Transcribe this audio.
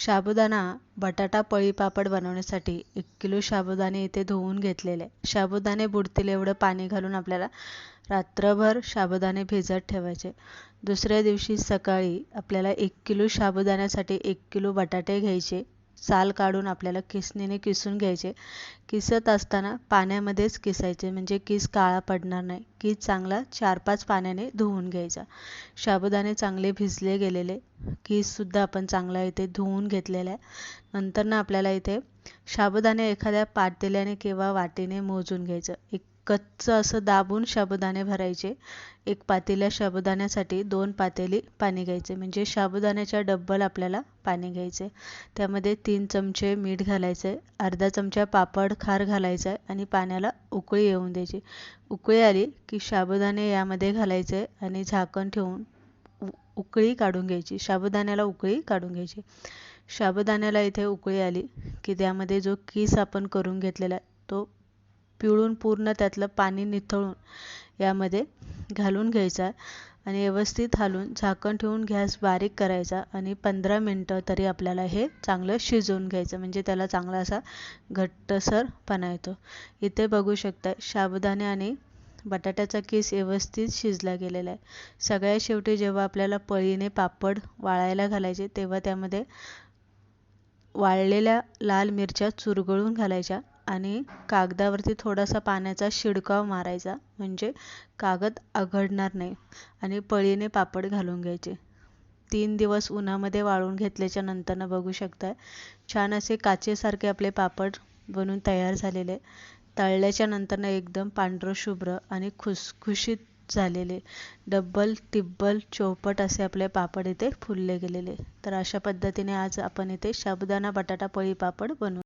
साबुदाणा बटाटा पळी पापड बनवण्यासाठी 1 किलो साबुदाणे इथे धुवून घेतलेले. साबुदाणे बुडतील एवढं पाणी घालून आपल्याला रात्रभर साबुदाणे भिजत ठेवायचे. दुसऱ्या दिवशी सकाळी आपल्याला 1 किलो साबुदाण्यासाठी 1 किलो बटाटे घ्यायचे. साल काढून आपल्याला किसणीने किसून घ्यायचे. किसत असताना पाण्यामध्येच किसायचे म्हणजे किस काळा पडणार नाही. किस चांगला 4-5 पाण्याने धुवून घ्यायचा. साबुदाणे चांगले भिजले गेलेले. किससुद्धा आपण चांगला इथे धुवून घेतलेला आहे. नंतर ना आपल्याला इथे साबुदाणे एखाद्या पातेल्याने किंवा वाटीने मोजून घ्यायचं. एक कच्चं असं दाबून साबुदाणे भरायचे. 1 पातेल्या साबुदाण्यासाठी 2 पातेली पाणी घ्यायचे म्हणजे साबुदाण्याच्या डबल आपल्याला पाणी घ्यायचे. त्यामध्ये 3 चमचे मीठ घालायचे, अर्धा चमचा पापड खार घालायचा आणि पाण्याला उकळी येऊन द्यायची. उकळी आली की साबुदाणे यामध्ये घालायचे आणि झाकण ठेवून उकळी काढून घ्यायची. साबुदाण्याला उकळी काढून घ्यायची. साबुदाण्याला इथे उकळी आली की त्यामध्ये जो किस आपण करून घेतलेला तो पिळून पूर्ण त्यातलं पाणी निथळून यामध्ये घालून घ्यायचा आणि व्यवस्थित हलवून झाकण ठेवून गॅस बारीक करायचा आणि 15 मिनिटं तरी आपल्याला हे चांगलं शिजवून घ्यायचं म्हणजे त्याला चांगला असा घट्टसरपणा येतो. इथे बघू शकता साबुदाणे आणि बटाट्याचा किस व्यवस्थित शिजला गेलेला आहे. सगळ्यात शेवटी जेव्हा आपल्याला पळीने पापड वाळायला घालायचे तेव्हा त्यामध्ये वाळलेल्या लाल मिरच्या चुरगळून घालायच्या आणि कागदावरती थोडासा पाण्याचा शिडकाव मारायचा म्हणजे कागद आघडणार नाही आणि पळीने पापड घालून घ्यायचे. 3 दिवस उन्हामध्ये वाळून घेतल्याच्या नंतरनं बघू शकताय छान असे काचेसारखे आपले पापड बनून तयार झालेले. तळल्याच्या नंतरनं एकदम पांढरं शुभ्र आणि खुसखुशीत झालेले डब्बल टिब्बल चौपट असे आपले पापड इथे फुलले गेलेले. तर अशा पद्धतीने आज आपण इथे साबुदाणा बटाटा पळी पापड बनवू.